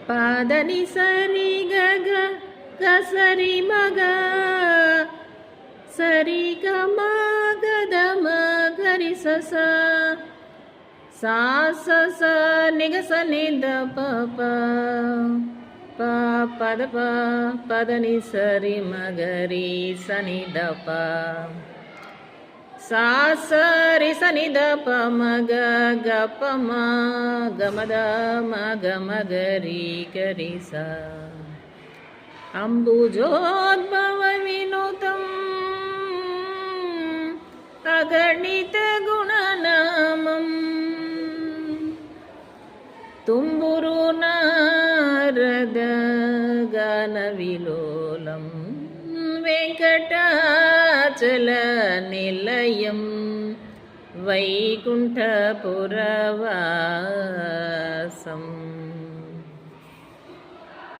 పాదని సరి గగ గసరి మగ సరి గమ గదమ గరి సస సా స నిగస నిద పప పద పదని సరి మగరి సని దప సా సరి సని దప మగ గప గమద మగ మగరి గరి స అంబుజోద్భవ వినుతం అగణిత గుణనామం తుంబురు నారద గాన విలోలం వెంకటాచల నిలయం వైకుంఠపురవాసం